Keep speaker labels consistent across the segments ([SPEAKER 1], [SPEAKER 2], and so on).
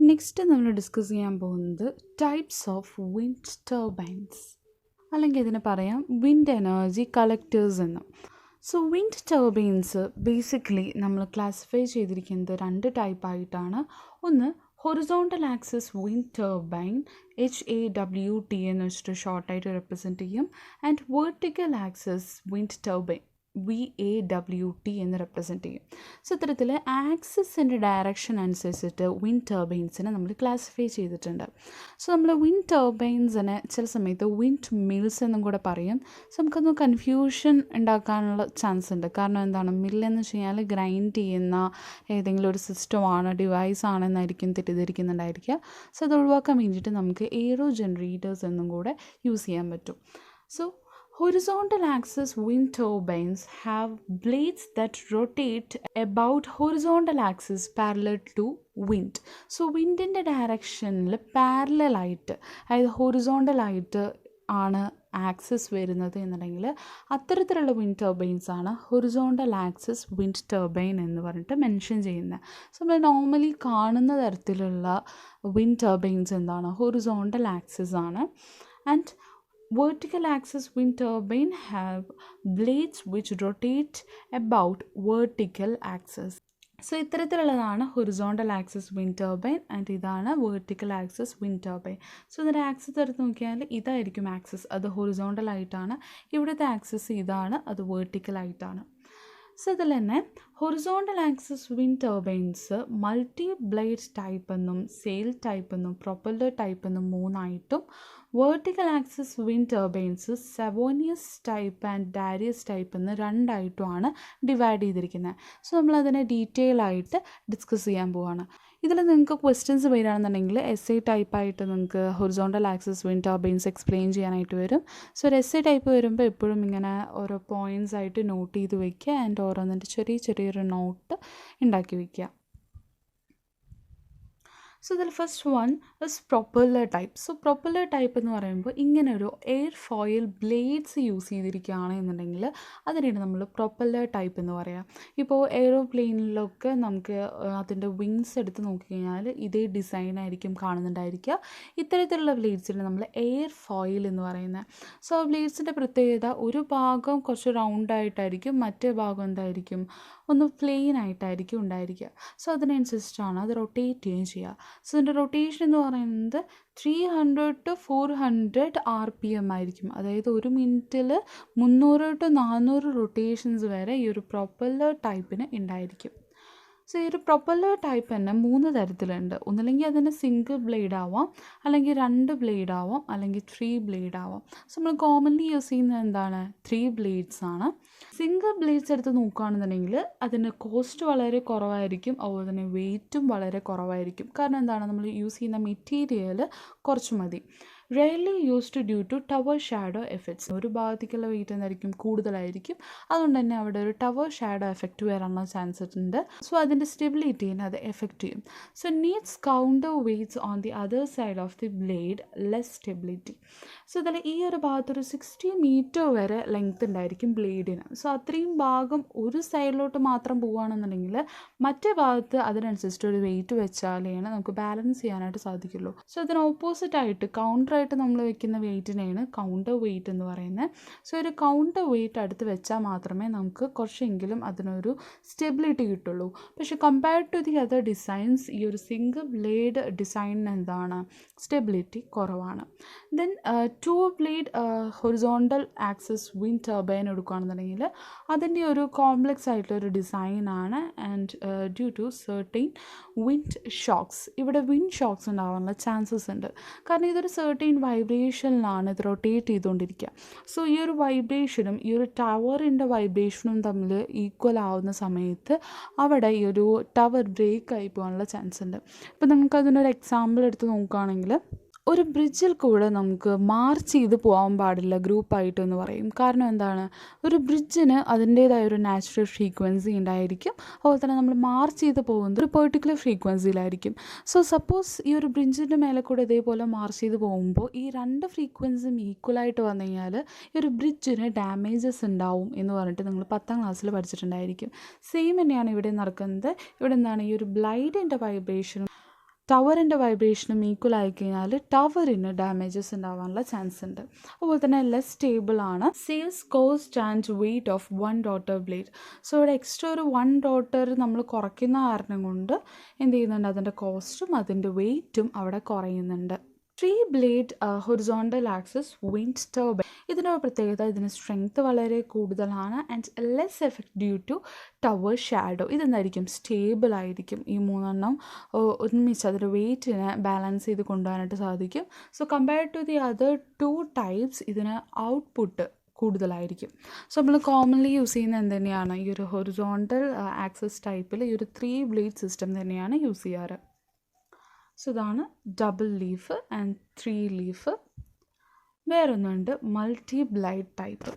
[SPEAKER 1] Next നമ്മൾ discuss ചെയ്യാൻ പോകുന്നത് ടൈപ്സ് ഓഫ് വിൻഡ് ടർബൈൻസ്, അല്ലെങ്കിൽ ഇതിന് പറയാം വിൻഡ് എനർജി കളക്ടേഴ്സ് എന്ന്. സോ വിൻഡ് ടർബൈൻസ് ബേസിക്കലി നമ്മൾ ക്ലാസിഫൈ ചെയ്തിരിക്കുന്നത് രണ്ട് ടൈപ്പായിട്ടാണ്. ഒന്ന് horizontal axis wind turbine, HAWT എന്ന് വെച്ചിട്ട് ഷോർട്ടായിട്ട് റെപ്രസെൻറ്റ് ചെയ്യും. And vertical axis wind turbine, VAWT എന്ന് റെപ്രസെൻറ്റ് ചെയ്യും. സോ ഇത്തരത്തിൽ ആക്സിസിൻ്റെ ഡയറക്ഷൻ അനുസരിച്ചിട്ട് വിൻഡ് ടർബൈൻസിനെ നമ്മൾ ക്ലാസിഫൈ ചെയ്തിട്ടുണ്ട്. സോ നമ്മൾ വിൻഡ് ടർബൈൻസിനെ ചില സമയത്ത് വിൻഡ് മിൽസ് എന്നും കൂടെ പറയും. സോ നമുക്കൊന്ന് കൺഫ്യൂഷൻ ഉണ്ടാക്കാനുള്ള ചാൻസ് ഉണ്ട്. കാരണം എന്താണ്, മില്ലെന്ന് വെച്ച് കഴിഞ്ഞാൽ ഗ്രൈൻഡ് ചെയ്യുന്ന ഏതെങ്കിലും ഒരു സിസ്റ്റമാണ്, ഡിവൈസ് ആണെന്നായിരിക്കും തെറ്റിദ്ധരിക്കുന്നുണ്ടായിരിക്കുക. സോ അത് ഒഴിവാക്കാൻ വേണ്ടിയിട്ട് നമുക്ക് എയ്റോ ജനറേറ്റേഴ്സ് എന്നും കൂടെ യൂസ് ചെയ്യാൻ പറ്റും. So horizontal axis wind turbines have blades that rotate about horizontal axis parallel to wind. So വിൻഡിൻ്റെ ഡയറക്ഷനിൽ പാരലായിട്ട്, അതായത് ഹൊറിസോണ്ടലായിട്ട് ആണ് ആക്സിസ് വരുന്നത് എന്നുണ്ടെങ്കിൽ അത്തരത്തിലുള്ള വിൻഡ് ടർബൈൻസ് ആണ് ഹൊറിസോണ്ടൽ ആക്സിസ് വിൻഡ് ടർബൈൻ എന്ന് പറഞ്ഞിട്ട് മെൻഷൻ ചെയ്യുന്നത്. സോ നമ്മൾ നോർമലി കാണുന്ന തരത്തിലുള്ള വിൻഡ് ടർബൈൻസ് എന്താണ്, ഹൊറിസോണ്ടൽ ആക്സിസ് ആണ്. And vertical axis wind turbine have blades which rotate about vertical axis. So ഇത്തരത്തിലുള്ളതാണ് horizontal axis wind turbine and ഇതാണ് vertical axis wind turbine. So ഇതിൻ്റെ ആക്സിസ് എടുത്ത് നോക്കിയാൽ ഇതായിരിക്കും ആക്സിസ്, അത് ഹൊറിസോണ്ടൽ ആയിട്ടാണ്. ഇവിടുത്തെ ആക്സിസ് ഇതാണ്, അത് വെർട്ടിക്കൽ ആയിട്ടാണ്. സോ ഇതിൽ തന്നെ horizontal axis wind turbines multi blade type എന്നും സെയിൽ ടൈപ്പ് എന്നും പ്രൊപ്പല്ലർ ടൈപ്പ് എന്നും മൂന്നായിട്ടും, vertical axis wind turbines Savonius type and Darrieus type എന്ന് രണ്ടായിട്ടുമാണ് ഡിവൈഡ് ചെയ്തിരിക്കുന്നത്. സോ നമ്മളതിനെ ഡീറ്റെയിൽ ആയിട്ട് ഡിസ്കസ് ചെയ്യാൻ പോവുകയാണ്. ഇതിൽ നിങ്ങൾക്ക് ക്വസ്റ്റ്യൻസ് വരികയാണെന്നുണ്ടെങ്കിൽ എസ് എ ടൈപ്പായിട്ട് നിങ്ങൾക്ക് horizontal axis wind turbines explain ചെയ്യാനായിട്ട് വരും. സോ ഒരു എസ് എ ടൈപ്പ് വരുമ്പോൾ എപ്പോഴും ഇങ്ങനെ ഓരോ പോയിൻറ്റ്സ് ആയിട്ട് നോട്ട് ചെയ്ത് വയ്ക്കുക ആൻഡ് ഓരോന്നിൻ്റെ ചെറിയൊരു നോട്ട് ഉണ്ടാക്കി വയ്ക്കുക. സോ ഇതിൽ first one is propeller type. So propeller type എന്ന് പറയുമ്പോൾ ഇങ്ങനെ ഒരു എയർ ഫോയിൽ ബ്ലേഡ്സ് യൂസ് ചെയ്തിരിക്കുകയാണ് എന്നുണ്ടെങ്കിൽ അതിനാണ് നമ്മൾ പ്രൊപ്പല്ലർ ടൈപ്പ് എന്ന് പറയാം. ഇപ്പോൾ എയ്റോപ്ലെയിനിലൊക്കെ നമുക്ക് അതിൻ്റെ വിങ്സ് എടുത്ത് നോക്കിക്കഴിഞ്ഞാൽ ഇതേ ഡിസൈനായിരിക്കും കാണുന്നുണ്ടായിരിക്കുക. ഇത്തരത്തിലുള്ള ബ്ലേഡ്സിന് നമ്മൾ എയർ ഫോയിൽ എന്ന് പറയുന്നത്. സോ ബ്ലേഡ്സിൻ്റെ പ്രത്യേകത, ഒരു ഭാഗം കുറച്ച് റൗണ്ടായിട്ടായിരിക്കും, മറ്റേ ഭാഗം എന്തായിരിക്കും, ഒന്ന് പ്ലെയിൻ ആയിട്ടായിരിക്കും ഉണ്ടായിരിക്കുക. സോ അതിനനുസരിച്ചിട്ടാണ് അത് റൊട്ടേറ്റ് ചെയ്യുകയും ചെയ്യുക. സോ ഇതിൻ്റെ റൊട്ടേഷൻ എന്ന് പറയുന്നത് 300 to 400 RPM ആയിരിക്കും. അതായത് ഒരു മിനിറ്റിൽ 300 to 400 റൊട്ടേഷൻസ് വരെ ഈ ഒരു പ്രൊപ്പല്ലർ ടൈപ്പിന് ഉണ്ടായിരിക്കും. സോ ഈ ഒരു പ്രൊപ്പല്ലർ ടൈപ്പ് തന്നെ 3 തരത്തിലുണ്ട്. ഒന്നില്ലെങ്കിൽ അതിന് സിംഗിൾ ബ്ലേഡ് ആവാം, അല്ലെങ്കിൽ 2 ബ്ലേഡ് ആവാം, അല്ലെങ്കിൽ 3 ബ്ലേഡ് ആവാം. സോ നമ്മൾ കോമൺലി യൂസ് ചെയ്യുന്നത് എന്താണ്, 3 ബ്ലേഡ്സ് ആണ്. സിംഗിൾ ബ്ലേഡ്സ് എടുത്ത് നോക്കുകയാണെന്നുണ്ടെങ്കിൽ അതിൻ്റെ കോസ്റ്റ് വളരെ കുറവായിരിക്കും, അതുപോലെ തന്നെ വെയ്റ്റും വളരെ കുറവായിരിക്കും. കാരണം എന്താണ്, നമ്മൾ യൂസ് ചെയ്യുന്ന മെറ്റീരിയൽ കുറച്ച് മതി. Rarely used due to tower shadow effects. ഒരു ഭാഗത്തേക്കുള്ള വെയിറ്റ് എന്തായിരിക്കും, കൂടുതലായിരിക്കും. അതുകൊണ്ട് തന്നെ അവിടെ ഒരു ടവർ ഷാഡോ എഫക്റ്റ് വരാനുള്ള ചാൻസ് ഉണ്ട്. സോ അതിൻ്റെ സ്റ്റെബിലിറ്റീനെ അത് എഫക്റ്റ് ചെയ്യും. So needs counter weights on the other side of the blade, less stability. So ഇതിൽ ഈ ഒരു ഭാഗത്തൊരു 60 മീറ്റർ വരെ ലെങ്ത് ഉണ്ടായിരിക്കും ബ്ലേഡിന്. സോ അത്രയും ഭാഗം ഒരു സൈഡിലോട്ട് മാത്രം പോവുകയാണെന്നുണ്ടെങ്കിൽ മറ്റേ ഭാഗത്ത് അതിനനുസരിച്ചിട്ട് ഒരു വെയിറ്റ് വെച്ചാലേ നമുക്ക് ബാലൻസ് ചെയ്യാനായിട്ട് സാധിക്കുള്ളൂ. സോ ഇതിന് ഓപ്പോസിറ്റായിട്ട് കൗണ്ടർ ആയിട്ട് നമ്മൾ വെക്കുന്ന വെയിറ്റിനെയാണ് കൗണ്ടർ വെയിറ്റ് എന്ന് പറയുന്നത്. സോ ഒരു കൗണ്ടർ വെയിറ്റ് അടുത്ത് വെച്ചാൽ മാത്രമേ നമുക്ക് കുറച്ചെങ്കിലും അതിനൊരു സ്റ്റെബിലിറ്റി കിട്ടുള്ളൂ. പക്ഷേ compared to the other designs ഈ ഒരു സിംഗിൾ ബ്ലേഡ് ഡിസൈനിന് എന്താണ്, സ്റ്റെബിലിറ്റി കുറവാണ്. Then 2 blade horizontal axis wind turbine എടുക്കുകയാണെന്നുണ്ടെങ്കിൽ അതിൻ്റെ ഒരു കോംപ്ലക്സ് ആയിട്ടുള്ളൊരു ഡിസൈനാണ്. And due to certain wind shocks, ഇവിടെ വിൻഡ് ഷോക്സ് ഉണ്ടാകാനുള്ള ചാൻസസ് ഉണ്ട്. കാരണം ഇതൊരു സെർട്ടൈൻ വൈബ്രേഷനിലാണ് ഇത് റൊട്ടേറ്റ് ചെയ്തുകൊണ്ടിരിക്കുക. സോ ഈ ഒരു വൈബ്രേഷനും ഈ ഒരു ടവറിൻ്റെ വൈബ്രേഷനും തമ്മിൽ ഈക്വൽ ആവുന്ന സമയത്ത് അവിടെ ഈ ഒരു ടവർ ബ്രേക്ക് ആയി പോകാനുള്ള ചാൻസ് ഉണ്ട്. ഇപ്പോൾ നിങ്ങൾക്ക് അതിനൊരു എക്സാമ്പിൾ എടുത്ത് നോക്കുകയാണെങ്കിൽ, ഒരു ബ്രിഡ്ജിൽ കൂടെ നമുക്ക് മാർച്ച് ചെയ്ത് പോകാൻ പാടില്ല ഗ്രൂപ്പായിട്ട് എന്ന് പറയും. കാരണം എന്താണ്, ഒരു ബ്രിഡ്ജിന് അതിൻ്റേതായ ഒരു നാച്ചുറൽ ഫ്രീക്വൻസി ഉണ്ടായിരിക്കും. അതുപോലെ തന്നെ നമ്മൾ മാർച്ച് ചെയ്ത് പോകുന്നത് ഒരു പെർട്ടിക്കുലർ ഫ്രീക്വൻസിയിലായിരിക്കും. സോ സപ്പോസ് ഈ ഒരു ബ്രിഡ്ജിൻ്റെ മേലെ കൂടെ ഇതേപോലെ മാർച്ച് ചെയ്ത് പോകുമ്പോൾ ഈ 2 ഫ്രീക്വൻസിയും ഈക്വലായിട്ട് വന്നു കഴിഞ്ഞാൽ ഈ ഒരു ബ്രിഡ്ജിന് ഡാമേജസ് ഉണ്ടാവും എന്ന് പറഞ്ഞിട്ട് നിങ്ങൾ 10ാം ക്ലാസ്സിൽ പഠിച്ചിട്ടുണ്ടായിരിക്കും. സെയിം തന്നെയാണ് ഇവിടെ നടക്കുന്നത്. ഇവിടെ എന്താണ്, ഈ ഒരു ബ്ലൈഡിൻ്റെ വൈബ്രേഷൻ ടവറിൻ്റെ വൈബ്രേഷനും ഈക്വൽ ആയി കഴിഞ്ഞാൽ ടവറിന് ഡാമേജസ് ഉണ്ടാവാനുള്ള ചാൻസ് ഉണ്ട്. അതുപോലെ തന്നെ ലെസ് സ്റ്റേബിൾ ആണ്. Sales cost and weight of 1 rotor blade. So ഇവിടെ എക്സ്ട്രാ ഒരു 1 റോട്ടർ നമ്മൾ കുറയ്ക്കുന്ന കാരണം കൊണ്ട് എന്ത് ചെയ്യുന്നുണ്ട്, അതിൻ്റെ കോസ്റ്റും അതിൻ്റെ വെയിറ്റും അവിടെ കുറയുന്നുണ്ട്. 3 blade horizontal axis wind turbine. ഇതിൻ്റെ പ്രത്യേകത ഇതിന് സ്ട്രെങ്ത് വളരെ കൂടുതലാണ് and less effect due to tower shadow. ഇതെന്തായിരിക്കും, സ്റ്റേബിൾ ആയിരിക്കും. ഈ 3 ഒരുമിച്ച് അതിൻ്റെ വെയിറ്റിനെ ബാലൻസ് ചെയ്ത് കൊണ്ടുപോകാനായിട്ട് സാധിക്കും. So compared to the other 2 types ഇതിന് ഔട്ട്പുട്ട് കൂടുതലായിരിക്കും. സോ നമ്മൾ കോമൺലി യൂസ് ചെയ്യുന്ന എന്ത് തന്നെയാണ്, ഈ ഒരു ഹൊറിസോണ്ടൽ ആക്സിസ് ടൈപ്പിൽ ഈ ഒരു 3 ബ്ലേഡ് സിസ്റ്റം തന്നെയാണ് യൂസ് ചെയ്യാറ്. സോ ഇതാണ് ഡബിൾ ലീഫ് ആൻഡ് 3 ലീഫ്. വേറൊന്നുണ്ട് മൾട്ടി ബ്ലേഡ് ടൈപ്പ്.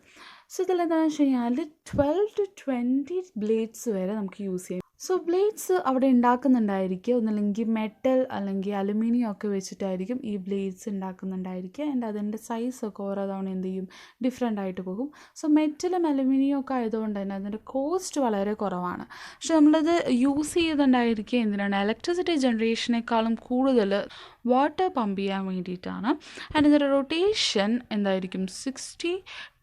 [SPEAKER 1] സോ ഇതിലെന്താണെന്ന് വെച്ച് കഴിഞ്ഞാൽ 12 to 20 ബ്ലേഡ്സ് വരെ നമുക്ക് യൂസ് ചെയ്യാം. സോ ബ്ലേഡ്സ് അവിടെ ഉണ്ടാക്കുന്നുണ്ടായിരിക്കുക, ഒന്നല്ലെങ്കിൽ മെറ്റൽ അല്ലെങ്കിൽ അലുമിനിയം ഒക്കെ വെച്ചിട്ടായിരിക്കും ഈ ബ്ലേഡ്സ് ഉണ്ടാക്കുന്നുണ്ടായിരിക്കുക. ആൻഡ് അതിൻ്റെ സൈസൊക്കെ ഓരോ തവണ എന്ത് ചെയ്യും, ഡിഫറെൻ്റ് ആയിട്ട് പോകും. സോ മെറ്റലും അലുമിനിയം ഒക്കെ ആയതുകൊണ്ട് തന്നെ അതിൻ്റെ കോസ്റ്റ് വളരെ കുറവാണ്. പക്ഷെ നമ്മളത് യൂസ് ചെയ്തിട്ടുണ്ടായിരിക്കുക എന്തിനാണ്, ഇലക്ട്രിസിറ്റി ജനറേഷനേക്കാളും കൂടുതൽ വാട്ടർ പമ്പ് ചെയ്യാൻ വേണ്ടിയിട്ടാണ്. ആൻഡ് ഇതിൻ്റെ റൊട്ടേഷൻ എന്തായിരിക്കും, 60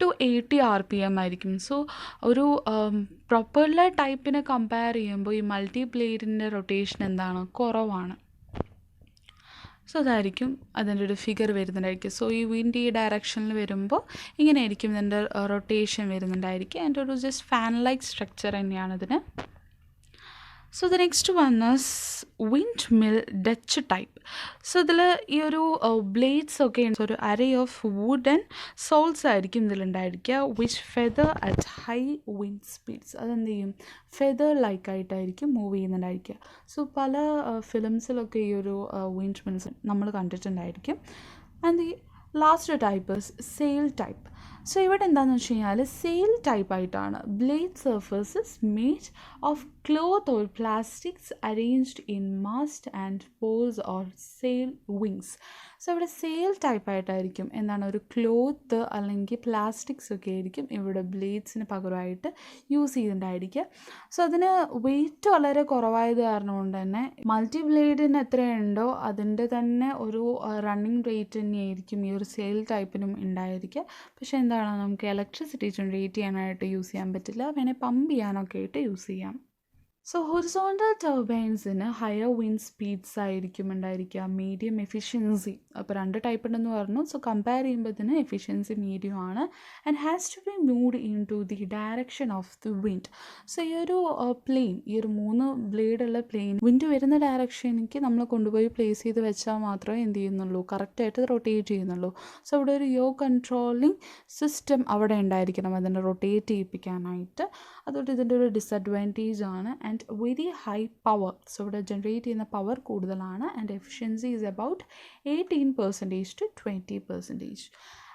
[SPEAKER 1] to 80 RPM ആയിരിക്കും. സോ ഒരു പ്രൊപ്പല്ലർ ടൈപ്പിനെ കമ്പയർ ചെയ്യുമ്പോൾ ഈ മൾട്ടി ബ്ലേഡിൻ്റെ റൊട്ടേഷൻ എന്താണ്, കുറവാണ്. സോ അതായിരിക്കും അതിൻ്റെ ഒരു ഫിഗർ വരുന്നുണ്ടായിരിക്കും. സോ ഈ വിൻഡ് ഈ ഡയറക്ഷനിൽ വരുമ്പോൾ ഇങ്ങനെയായിരിക്കും ഇതിൻ്റെ റൊട്ടേഷൻ വരുന്നുണ്ടായിരിക്കും. അതിൻ്റെ ഒരു ജസ്റ്റ് ഫാൻ ലൈക്ക് സ്ട്രക്ചർ തന്നെയാണ് ഇതിന്. So the next one is windmill Dutch type. So ഇതിൽ ഈ ഒരു ബ്ലേഡ്സ് ഒക്കെ ഒരു array of wood and sails ആയിരിക്കും ഇതിലുണ്ടായിരിക്കുക, which feather at high wind speeds. അതെന്ത് ചെയ്യും, ഫെദർ ലൈക്ക് ആയിട്ടായിരിക്കും മൂവ് ചെയ്യുന്നുണ്ടായിരിക്കുക. സോ പല ഫിലിംസിലൊക്കെ ഈ ഒരു വിൻഡ് മിൽസ് നമ്മൾ കണ്ടിട്ടുണ്ടായിരിക്കും. And the last type is sail type. So ഇവിടെ എന്താണെന്ന് വെച്ച് കഴിഞ്ഞാൽ സെയിൽ ടൈപ്പായിട്ടാണ്. Blade surfaces made of cloth or plastics arranged in mast and poles or sail wings. So ഇവിടെ സെയിൽ ടൈപ്പായിട്ടായിരിക്കും എന്താണ്, ഒരു ക്ലോത്ത് അല്ലെങ്കിൽ പ്ലാസ്റ്റിക്സ് ഒക്കെ ആയിരിക്കും ഇവിടെ ബ്ലേഡ്സിന് പകരമായിട്ട് യൂസ് ചെയ്തിട്ടുണ്ടായിരിക്കുക. സോ അതിന് വെയിറ്റ് വളരെ കുറവായത് കാരണം കൊണ്ട് തന്നെ മൾട്ടി ബ്ലേഡിന് എത്രയുണ്ടോ അതിൻ്റെ തന്നെ ഒരു റണ്ണിങ് റേറ്റ് തന്നെയായിരിക്കും ഈ ഒരു സെയിൽ ടൈപ്പിനും ഉണ്ടായിരിക്കുക. പക്ഷേ എന്താണ്, നമുക്ക് ഇലക്ട്രിസിറ്റി ജനറേറ്റ് ചെയ്യാനായിട്ട് യൂസ് ചെയ്യാൻ പറ്റില്ല, വേണേൽ പമ്പ് ചെയ്യാനൊക്കെ ആയിട്ട് യൂസ് ചെയ്യാം. സോ ഹൊറിസോണ്ടൽ ടർബൈൻസിന് ഹയർ വിൻഡ് സ്പീഡ്സ് ആയിരിക്കും ഉണ്ടായിരിക്കുക, മീഡിയം എഫിഷ്യൻസി. അപ്പോൾ 2 ടൈപ്പ് ഉണ്ടെന്ന് പറഞ്ഞു. സോ കമ്പയർ ചെയ്യുമ്പോൾ ഇതിന് എഫിഷ്യൻസി മീഡിയം ആണ് and has to be moved into the direction of the wind. So ഈ ഒരു പ്ലെയിൻ, ഈ ഒരു 3 ബ്ലേഡുള്ള പ്ലെയിൻ വിൻഡ് വരുന്ന ഡയറക്ഷനിലേക്ക് നമ്മൾ കൊണ്ടുപോയി പ്ലേസ് ചെയ്ത് വെച്ചാൽ മാത്രമേ എന്ത് ചെയ്യുന്നുള്ളൂ, കറക്റ്റായിട്ട് റൊട്ടേറ്റ് ചെയ്യുന്നുള്ളൂ. സോ അവിടെ ഒരു യോ കൺട്രോളിങ് സിസ്റ്റം അവിടെ ഉണ്ടായിരിക്കണം അതിനെ റൊട്ടേറ്റ് ചെയ്യിപ്പിക്കാനായിട്ട്. അതുകൊണ്ട് ഇതിൻ്റെ ഒരു ഡിസഡ്വാൻറ്റേജ് ആണ്. And very high power. So ഇവിടെ ജനറേറ്റ് ചെയ്യുന്ന പവർ കൂടുതലാണ് and efficiency is about 18% to 20%.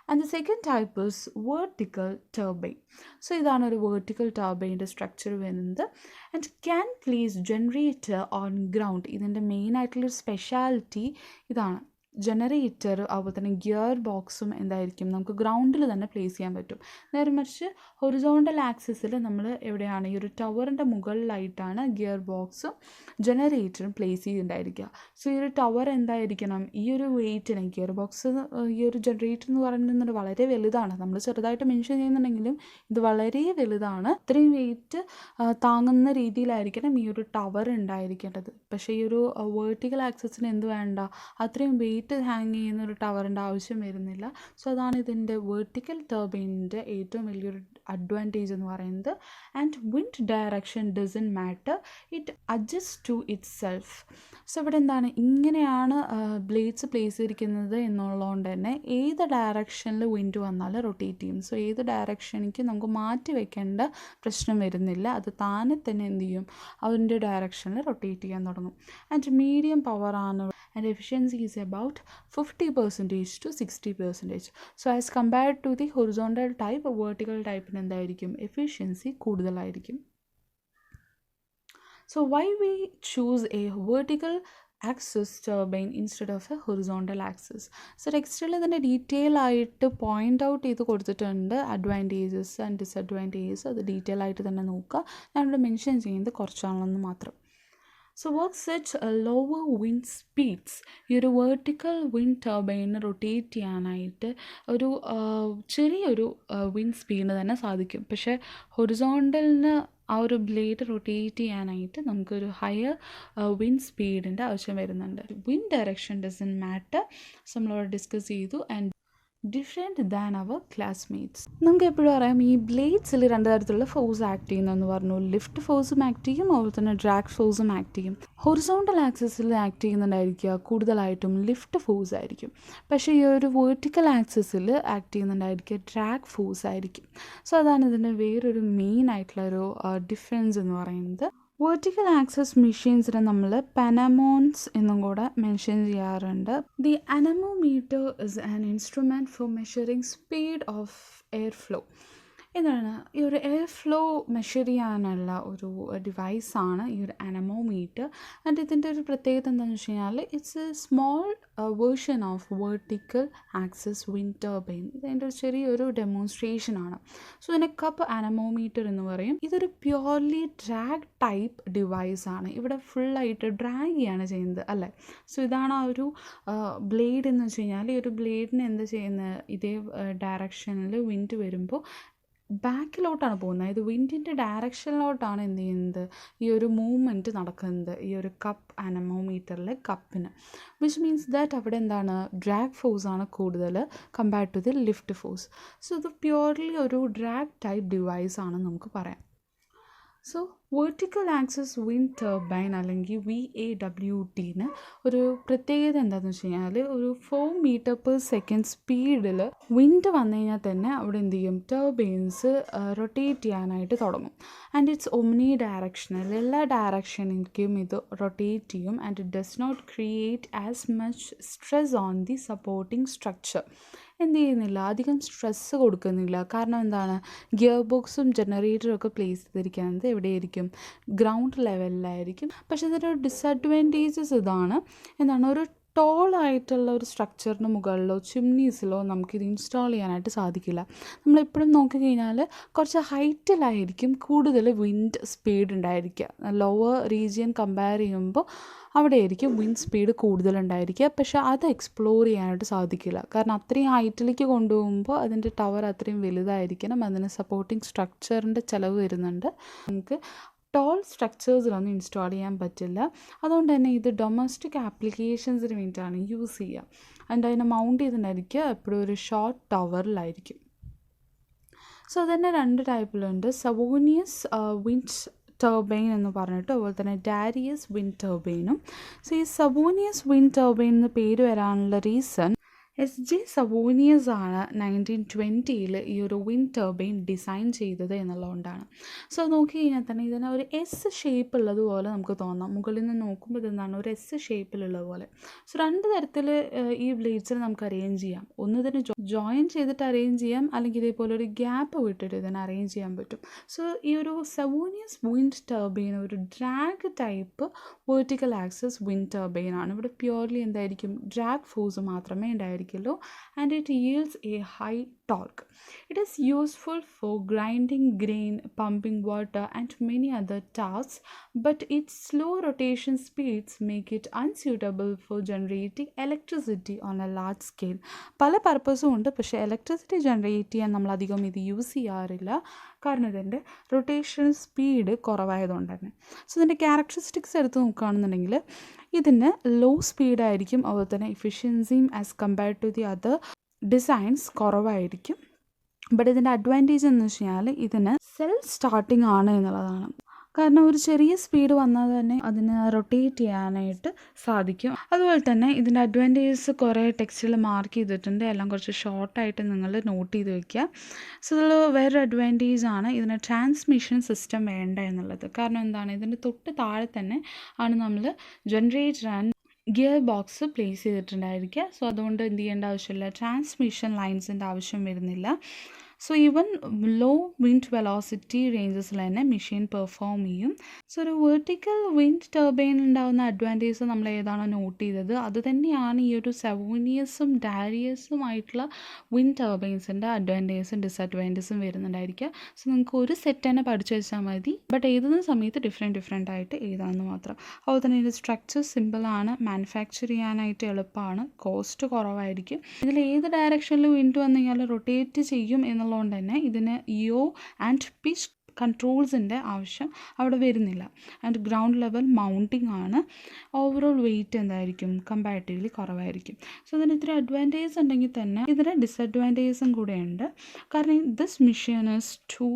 [SPEAKER 1] And the second type is vertical turbine. So ഇതാണ് ഒരു vertical turbine സ്ട്രക്ചർ വരുന്നത്. And can place generator on ground. ഇതിൻ്റെ മെയിൻ ആയിട്ടുള്ളൊരു speciality ഇതാണ്. Generator അതുപോലെ തന്നെ ഗിയർ ബോക്സും എന്തായിരിക്കും, നമുക്ക് ഗ്രൗണ്ടിൽ തന്നെ പ്ലേസ് ചെയ്യാൻ പറ്റും. നേരെ മറിച്ച് ഹൊറിസോണ്ടൽ ആക്സിസിൽ നമ്മൾ എവിടെയാണ്, ഈ ഒരു ടവറിൻ്റെ മുകളിലായിട്ടാണ് ഗിയർ ബോക്സും ജനറേറ്ററും പ്ലേസ് ചെയ്തിട്ടുണ്ടായിരിക്കുക. സോ ഈ ഒരു ടവർ എന്തായിരിക്കണം, ഈ ഒരു വെയിറ്റിന് ഗിയർ ബോക്സ് ഈ ഒരു ജനറേറ്റർ എന്ന് പറയുന്നത് വളരെ വലുതാണ്. നമ്മൾ ചെറുതായിട്ട് മെൻഷൻ ചെയ്യുന്നുണ്ടെങ്കിലും ഇത് വളരെ വലുതാണ്. ഇത്രയും വെയിറ്റ് താങ്ങുന്ന രീതിയിലായിരിക്കണം ഈ ഒരു ടവർ ഉണ്ടായിരിക്കേണ്ടത്. പക്ഷേ ഈ ഒരു വേർട്ടിക്കൽ ആക്സിസിന് എന്ത് വേണ്ട, അത്രയും വെയിറ്റ് ഹാങ് ചെയ്യുന്ന ഒരു ടവറിൻ്റെ ആവശ്യം വരുന്നില്ല. സോ അതാണ് ഇതിൻ്റെ വെർട്ടിക്കൽ ടർബൈനിൻ്റെ ഏറ്റവും വലിയൊരു അഡ്വാൻറ്റേജ് എന്ന് പറയുന്നത്. And wind direction doesn't matter, it adjust to itself. So ഇവിടെ എന്താണ്, ഇങ്ങനെയാണ് ബ്ലേഡ്സ് പ്ലേസ് ചെയ്തിരിക്കുന്നത് എന്നുള്ളതുകൊണ്ട് തന്നെ ഏത് ഡയറക്ഷനിൽ വിൻഡ് വന്നാലും റൊട്ടേറ്റ് ചെയ്യും. സോ ഏത് ഡയറക്ഷനിലേക്ക് നമുക്ക് മാറ്റി വയ്ക്കേണ്ട പ്രശ്നം വരുന്നില്ല, അത് താനെ തന്നെ എന്ത് ചെയ്യും, അതിൻ്റെ ഡയറക്ഷനിൽ റൊട്ടേറ്റ് ചെയ്യാൻ തുടങ്ങും. ആൻഡ് മീഡിയം പവറാണ് and efficiency is about 50% to 60%. So as compared to the horizontal type, vertical type എന്തായിരിക്കും, efficiency കൂടുതലായിരിക്കും. So why we choose a vertical axis turbine instead of a horizontal axis? So ടെക്സ്റ്റിൽ ഇതിൻ്റെ detail ആയിട്ട് point out ചെയ്ത് കൊടുത്തിട്ടുണ്ട്, advantages and disadvantages. അത് detail ആയിട്ട് തന്നെ നോക്കുക. ഞാനിവിടെ മെൻഷൻ ചെയ്യുന്നത് കുറച്ചാണെന്ന് മാത്രം. So works at lower wind speeds. ഈ ഒരു വേർട്ടിക്കൽ വിൻഡ് ടർബൈന് റൊട്ടേറ്റ് ചെയ്യാനായിട്ട് ഒരു ചെറിയൊരു വിൻഡ് സ്പീഡിന് തന്നെ സാധിക്കും. പക്ഷേ ഹൊറിസോണ്ടലിന് ആ ഒരു ബ്ലേഡ് റൊട്ടേറ്റ് ചെയ്യാനായിട്ട് നമുക്കൊരു ഹയർ വിൻഡ് സ്പീഡിൻ്റെ ആവശ്യം വരുന്നുണ്ട്. വിൻഡ് ഡയറക്ഷൻ ഡസൻ മാറ്റർ, നമ്മളവിടെ ഡിസ്കസ് ചെയ്തു. And different than our classmates. നമുക്ക് എപ്പോഴും അറിയാം ഈ ബ്ലേഡ്സിൽ രണ്ട് തരത്തിലുള്ള ഫോഴ്സ് ആക്ട് ചെയ്യുന്നതെന്ന് പറഞ്ഞു. ലിഫ്റ്റ് ഫോഴ്സും ആക്ട് ചെയ്യും, അതുപോലെ തന്നെ ഡ്രാഗ് ഫോഴ്സും ആക്ട് ചെയ്യും. ഹൊറിസോണ്ടൽ ആക്സിസിൽ ആക്ട് ചെയ്യുന്നുണ്ടായിരിക്കുക കൂടുതലായിട്ടും ലിഫ്റ്റ് ഫോഴ്സ് ആയിരിക്കും. പക്ഷേ ഈ ഒരു വേർട്ടിക്കൽ ആക്സിസിൽ ആക്ട് ചെയ്യുന്നുണ്ടായിരിക്കുക ഡ്രാഗ് ഫോഴ്സ് ആയിരിക്കും. സോ അതാണ് ഇതിൻ്റെ വേറൊരു മെയിൻ ആയിട്ടുള്ളൊരു ഡിഫറൻസ് എന്ന് പറയുന്നത്. വേർട്ടിക്കൽ ആക്സസ് മെഷീൻസിനെ നമ്മൾ പനമോൺസ് എന്നും കൂടെ മെൻഷൻ ചെയ്യാറുണ്ട്. The anemometer is an instrument for measuring speed of air flow. എന്താണ് ഈ ഒരു എയർ ഫ്ലോ മെഷർ ചെയ്യാനുള്ള ഒരു ഡിവൈസാണ് ഈ ഒരു അനമോമീറ്റർ. ആൻഡ് ഇതിൻ്റെ ഒരു പ്രത്യേകത എന്താണെന്ന് വെച്ച് കഴിഞ്ഞാൽ it's A small version of vertical axis wind turbine. ഇതിൻ്റെ ഒരു ചെറിയൊരു ഡെമോൺസ്ട്രേഷനാണ്. സോ ഇതിനെ കപ്പ് അനമോമീറ്റർ എന്ന് പറയും. ഇതൊരു പ്യുവർലി ഡ്രാഗ് ടൈപ്പ് ഡിവൈസാണ്. ഇവിടെ ഫുള്ളായിട്ട് ഡ്രാഗ് ചെയ്യാണ് ചെയ്യുന്നത് അല്ലേ. സോ ഇതാണ് ആ ഒരു ബ്ലേഡ് എന്ന് വെച്ച് കഴിഞ്ഞാൽ ഈ ഒരു ബ്ലേഡിന് എന്താ ചെയ്യുന്നത്, ഇതേ ഡയറക്ഷനിൽ വിൻഡ് വരുമ്പോൾ ബാക്കിലോട്ടാണ് പോകുന്നത്. ഇത് വിൻഡിൻ്റെ ഡയറക്ഷനിലോട്ടാണ് എന്ത് ചെയ്യുന്നത്, ഈ ഒരു മൂവ്മെൻറ്റ് നടക്കുന്നത് ഈ ഒരു കപ്പ് അനമോമീറ്ററിലെ കപ്പിന്. വിച്ച് മീൻസ് ദാറ്റ് അവിടെ എന്താണ് ഡ്രാഗ് ഫോഴ്സാണ് കൂടുതൽ compared to the lift force. So ഇത് പ്യുവർലി ഒരു ഡ്രാഗ് ടൈപ്പ് ഡിവൈസ് ആണ് നമുക്ക് പറയാം. So vertical axis wind turbine അല്ലെങ്കിൽ VAWTന് ഒരു പ്രത്യേകത എന്താണെന്ന് വെച്ച് കഴിഞ്ഞാൽ ഒരു 4 മീറ്റർ/സെക്കൻഡ് സ്പീഡിൽ വിൻഡ് വന്നു കഴിഞ്ഞാൽ തന്നെ അവിടെ എന്ത് ചെയ്യും, ടർബൈൻസ് റൊട്ടേറ്റ് ചെയ്യാനായിട്ട് തുടങ്ങും. ആൻഡ് ഇറ്റ്സ് ഒമ്നി ഡയറക്ഷണൽ, എല്ലാ ഡയറക്ഷനിലേക്കും ഇത് റൊട്ടേറ്റ് ചെയ്യും. And it does not create as much stress on the supporting structure. എന്ത് ചെയ്യുന്നില്ല, അധികം സ്ട്രെസ്സ് കൊടുക്കുന്നില്ല. കാരണം എന്താണ്, ഗിയർ ബോക്സും ജനറേറ്ററും ഒക്കെ പ്ലേസ് ചെയ്തിരിക്കുന്നത് എവിടെയായിരിക്കും, ഗ്രൗണ്ട് ലെവലിലായിരിക്കും. പക്ഷേ ഇതിൻ്റെ ഒരു ഡിസഡ്വാൻറ്റേജസ് ഇതാണ്, എന്താണ് ഒരു ടോളായിട്ടുള്ള ഒരു സ്ട്രക്ചറിന് മുകളിലോ ചിമ്നീസിലോ നമുക്കിത് ഇൻസ്റ്റാൾ ചെയ്യാനായിട്ട് സാധിക്കില്ല. നമ്മളെപ്പോഴും നോക്കിക്കഴിഞ്ഞാൽ കുറച്ച് ഹൈറ്റിലായിരിക്കും കൂടുതൽ വിൻഡ് സ്പീഡ് ഉണ്ടായിരിക്കുക. ലോവർ റീജിയൻ കമ്പയർ ചെയ്യുമ്പോൾ അവിടെയായിരിക്കും വിൻഡ് സ്പീഡ് കൂടുതലുണ്ടായിരിക്കുക. പക്ഷേ അത് എക്സ്പ്ലോർ ചെയ്യാനായിട്ട് സാധിക്കില്ല. കാരണം അത്രയും ഹൈറ്റിലേക്ക് കൊണ്ടുപോകുമ്പോൾ അതിൻ്റെ ടവർ അത്രയും വലുതായിരിക്കണം, അതിന് സപ്പോർട്ടിങ് സ്ട്രക്ചറിൻ്റെ ചിലവ് വരുന്നുണ്ട്. നമുക്ക് ടോൾ സ്ട്രക്ചേഴ്സിലൊന്നും ഇൻസ്റ്റാൾ ചെയ്യാൻ പറ്റില്ല. അതുകൊണ്ട് തന്നെ ഇത് ഡൊമസ്റ്റിക് ആപ്ലിക്കേഷൻസിന് വേണ്ടിയിട്ടാണ് യൂസ് ചെയ്യുക. ആൻഡ് അതിനെ മൗണ്ട് ചെയ്തിട്ടുണ്ടായിരിക്കുക എപ്പോഴും ഒരു ഷോർട്ട് ടവറിലായിരിക്കും. സോ അതന്നെ 2 ടൈപ്പിലുണ്ട്, സവോനിയസ് വിൻഡ് ടർബൈൻ എന്ന് പറഞ്ഞിട്ട്, അതുപോലെ തന്നെ ഡാരിയസ് വിൻഡ് ടർബൈനും. സോ ഈ സവോനിയസ് വിൻഡ് ടർബൈൻ എന്ന് പേര് വരാനുള്ള റീസൺ SJ സവോനിയസ് ആണ് 1920 ഈ ഒരു വിൻഡ് ടർബൈൻ ഡിസൈൻ ചെയ്തത് എന്നുള്ളതുകൊണ്ടാണ്. സോ നോക്കി കഴിഞ്ഞാൽ തന്നെ ഇതിന് ഒരു എസ് ഷേപ്പ് ഉള്ളതുപോലെ നമുക്ക് തോന്നാം. മുകളിൽ നിന്ന് നോക്കുമ്പോൾ ഇതെന്താണ് ഒരു എസ് ഷേപ്പിലുള്ളത് പോലെ. സോ 2 തരത്തിൽ ഈ ബ്ലേഡ്സിന് നമുക്ക് അറേഞ്ച് ചെയ്യാം. ഒന്ന് ഇതിന് ജോയിൻ ചെയ്തിട്ട് അറേഞ്ച് ചെയ്യാം, അല്ലെങ്കിൽ ഇതേപോലെ ഒരു ഗ്യാപ്പ് വിട്ടിട്ട് ഇതിനെ അറേഞ്ച് ചെയ്യാൻ പറ്റും. സോ ഈ ഒരു സവോനിയസ് വിൻഡ് ടർബൈൻ ഒരു drag type vertical axis wind turbine ആണ്. ഇവിടെ പ്യുവർലി എന്തായിരിക്കും, ഡ്രാഗ് ഫോഴ്സ് മാത്രമേ ഉണ്ടായിരിക്കുള്ളൂ. And it yields a high torque. It is useful for grinding grain, pumping water and many other tasks, but its slow rotation speeds make it unsuitable for generating electricity on a large scale. പല പർപ്പസും ഉണ്ട്, പക്ഷേ electricity generate ചെയ്യാൻ നമ്മളധികം ഇത് use ചെയ്യാറില്ല. കാരണം ഇതിൻ്റെ rotation speed കുറവായതുകൊണ്ട് തന്നെ. സോ ഇതിൻ്റെ ക്യാരക്ടറിസ്റ്റിക്സ് എടുത്ത് നോക്കുകയാണെന്നുണ്ടെങ്കിൽ ഇതിന് ലോ സ്പീഡായിരിക്കും, അതുപോലെ തന്നെ എഫിഷ്യൻസിയും as compared to the other designs കുറവായിരിക്കും. ബട്ട് ഇതിൻ്റെ അഡ്വാൻറ്റേജ് എന്ന് വെച്ച് കഴിഞ്ഞാൽ ഇതിന് സെൽഫ് സ്റ്റാർട്ടിംഗ് ആണ് എന്നുള്ളതാണ്. കാരണം ഒരു ചെറിയ സ്പീഡ് വന്നാൽ തന്നെ അതിന് റൊട്ടേറ്റ് ചെയ്യാനായിട്ട് സാധിക്കും. അതുപോലെ തന്നെ ഇതിൻ്റെ അഡ്വാൻറ്റേജസ് കുറേ ടെക്സ്റ്റിൽ മാർക്ക് ചെയ്തിട്ടുണ്ട്, എല്ലാം കുറച്ച് ഷോർട്ടായിട്ട് നിങ്ങൾ നോട്ട് ചെയ്ത് വയ്ക്കുക. സോ ഇതിൽ വേറൊരു അഡ്വാൻറ്റേജ് ആണ് ഇതിന് ട്രാൻസ്മിഷൻ സിസ്റ്റം വേണ്ട എന്നുള്ളത്. കാരണം എന്താണ്, ഇതിൻ്റെ തൊട്ട് താഴെ തന്നെ ആണ് നമ്മൾ generator and gear box place ചെയ്തിട്ടുണ്ടായിരിക്കുക. സോ അതുകൊണ്ട് എന്ത് ചെയ്യേണ്ട ആവശ്യമില്ല, ട്രാൻസ്മിഷൻ ലൈൻസിൻ്റെ ആവശ്യം വരുന്നില്ല. So even low wind velocity റേഞ്ചസിൽ തന്നെ മെഷീൻ പെർഫോം ചെയ്യും. സോ ഒരു വെർട്ടിക്കൽ വിൻഡ് ടർബൈൻ ഉണ്ടാകുന്ന അഡ്വാൻറ്റേജ് നമ്മൾ ഏതാണോ നോട്ട് ചെയ്തത് അത് തന്നെയാണ് ഈ ഒരു സെവോനിയസും ഡാരിയസും ആയിട്ടുള്ള വിൻഡ് ടർബൈൻസിൻ്റെ അഡ്വാൻറ്റേജസും ഡിസഡ്വാൻറ്റേജസും വരുന്നുണ്ടായിരിക്കുക. സോ നിങ്ങൾക്ക് ഒരു സെറ്റ് തന്നെ പഠിച്ചു വെച്ചാൽ മതി, ബട്ട് എഴുതുന്ന സമയത്ത് ഡിഫറെൻ്റ് ആയിട്ട് എഴുതാമെന്ന് മാത്രം. അതുപോലെ തന്നെ ഇതിൻ്റെ സ്ട്രക്ചർ സിമ്പിളാണ്, മാനുഫാക്ചർ ചെയ്യാനായിട്ട് എളുപ്പമാണ്, കോസ്റ്റ് കുറവായിരിക്കും. ഇതിൽ ഏത് ഡയറക്ഷനിൽ വിൻഡ് വന്നു കഴിഞ്ഞാൽ റൊട്ടേറ്റ് ചെയ്യും എന്നുള്ളതുകൊണ്ട് തന്നെ ഇതിന് യോ ആൻഡ് പിച്ച് കൺട്രോൾസിൻ്റെ ആവശ്യം അവിടെ വരുന്നില്ല. ആൻഡ് ഗ്രൗണ്ട് ലെവൽ മൗണ്ടിങ് ആണ്. ഓവറോൾ വെയിറ്റ് എന്തായിരിക്കും, കമ്പാരിറ്റീവ്ലി കുറവായിരിക്കും. സോ ഇതിന് ഇത്ര അഡ്വാൻറ്റേജ് ഉണ്ടെങ്കിൽ തന്നെ ഇതിന് ഡിസഡ്വാൻറ്റേജസും കൂടെയുണ്ട്. കാരണം this machine is too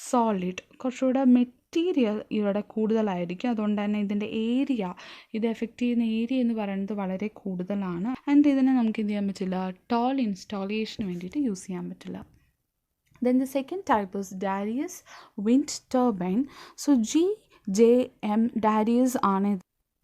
[SPEAKER 1] solid, കുറച്ചുകൂടെ മെറ്റീരിയൽ ഇവിടെ കൂടുതലായിരിക്കും. അതുകൊണ്ട് തന്നെ ഇതിൻ്റെ ഏരിയ, ഇത് എഫക്റ്റ് ചെയ്യുന്ന ഏരിയ എന്ന് പറയുന്നത് വളരെ കൂടുതലാണ്. ആൻഡ് ഇതിനെ നമുക്ക് എന്ത് ചെയ്യാൻ പറ്റില്ല, ടോൾ ഇൻസ്റ്റാളേഷന് വേണ്ടിയിട്ട് യൂസ് ചെയ്യാൻ പറ്റില്ല. Then the second type is Darius wind turbine. So GJM Darius ആണ്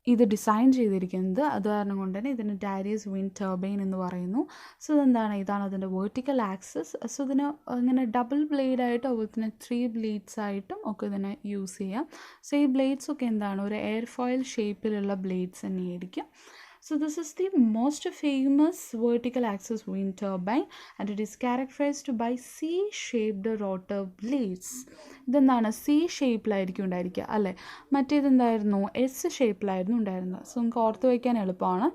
[SPEAKER 1] ഇത് ഡിസൈൻ ചെയ്തിരിക്കുന്നത്. അത് കാരണം കൊണ്ട് തന്നെ ഇതിന് ഡാരിയസ് വിൻഡ് ടർബൈൻ എന്ന് പറയുന്നു. സോ ഇതാണ് അതിൻ്റെ വെർട്ടിക്കൽ ആക്സസ്. സോ ഇതിന് ഇങ്ങനെ ഡബിൾ ബ്ലേഡായിട്ടും അതുപോലെ തന്നെ 3 ബ്ലേഡ്സ് ആയിട്ടും ഒക്കെ ഇതിനെ യൂസ് ചെയ്യാം. സോ ഈ ബ്ലേഡ്സ് ഒക്കെ എന്താണ്, ഒരു എയർ ഫോയിൽ ഷേപ്പിലുള്ള ബ്ലേഡ്സ് തന്നെയായിരിക്കും. So this is the most famous vertical axis wind turbine and it is characterized by C-shaped rotor blades. ഇതെന്താണ്, C ഷേപ്പിലായിരിക്കും ഉണ്ടായിരിക്കുക അല്ലേ. മറ്റേതെന്തായിരുന്നു, S ഷേപ്പിലായിരുന്നു ഉണ്ടായിരുന്നത്. സോ നമുക്ക് ഓർത്ത് വയ്ക്കാൻ എളുപ്പമാണ്.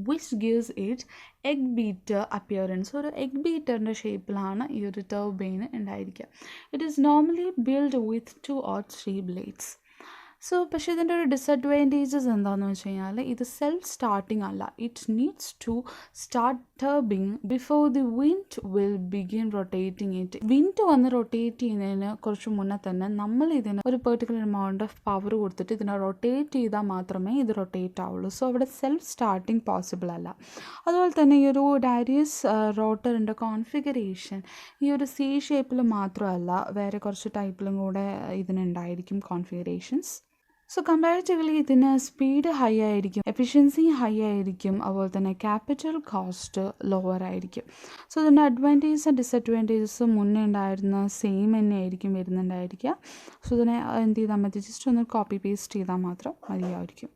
[SPEAKER 1] which gives it egg beater appearance. ഒരു എഗ് ബീറ്ററിൻ്റെ ഷേപ്പിലാണ് ഈ ഒരു ടർബൈന് ഉണ്ടായിരിക്കുക. It is normally build with 2 or 3 blades. So പക്ഷേ ഇതിൻ്റെ ഒരു ഡിസഡ്വാൻറ്റേജസ് എന്താണെന്ന് വെച്ച് കഴിഞ്ഞാൽ ഇത് സെൽഫ് സ്റ്റാർട്ടിങ് അല്ല. It needs to start turning before the wind will begin rotating it. Wind വന്ന് റൊട്ടേറ്റ് ചെയ്യുന്നതിന് കുറച്ച് മുന്നേ തന്നെ നമ്മൾ ഇതിന് ഒരു പെർട്ടിക്കുലർ എമൗണ്ട് ഓഫ് പവർ കൊടുത്തിട്ട് ഇതിനെ റൊട്ടേറ്റ് ചെയ്താൽ മാത്രമേ ഇത് റൊട്ടേറ്റ് ആവുള്ളൂ. സോ അവിടെ സെൽഫ് സ്റ്റാർട്ടിങ് പോസിബിൾ അല്ല. അതുപോലെ തന്നെ ഈ ഒരു ഡാരിയസ് റോട്ടറിൻ്റെ കോൺഫിഗറേഷൻ ഈ ഒരു C ഷേപ്പിൽ മാത്രമല്ല, വേറെ കുറച്ച് ടൈപ്പിലും കൂടെ ഇതിനുണ്ടായിരിക്കും കോൺഫിഗറേഷൻസ്. സോ കമ്പാരിറ്റീവ്ലി ഇതിന് സ്പീഡ് ഹൈ ആയിരിക്കും, എഫിഷ്യൻസി ഹൈ ആയിരിക്കും, അതുപോലെ തന്നെ ക്യാപിറ്റൽ കോസ്റ്റ് ലോവർ ആയിരിക്കും. സോ ഇതിൻ്റെ അഡ്വാൻറ്റേജസും ഡിസഡ്വാൻറ്റേജസും മുന്നേ ഉണ്ടായിരുന്ന സെയിം തന്നെ ആയിരിക്കും വരുന്നുണ്ടായിരിക്കുക. സോ ഇതിനെ എന്ത് ചെയ്താൽ മതി, ജസ്റ്റ് ഒന്ന് കോപ്പി പേസ്റ്റ് ചെയ്താൽ മാത്രം മതിയായിരിക്കും.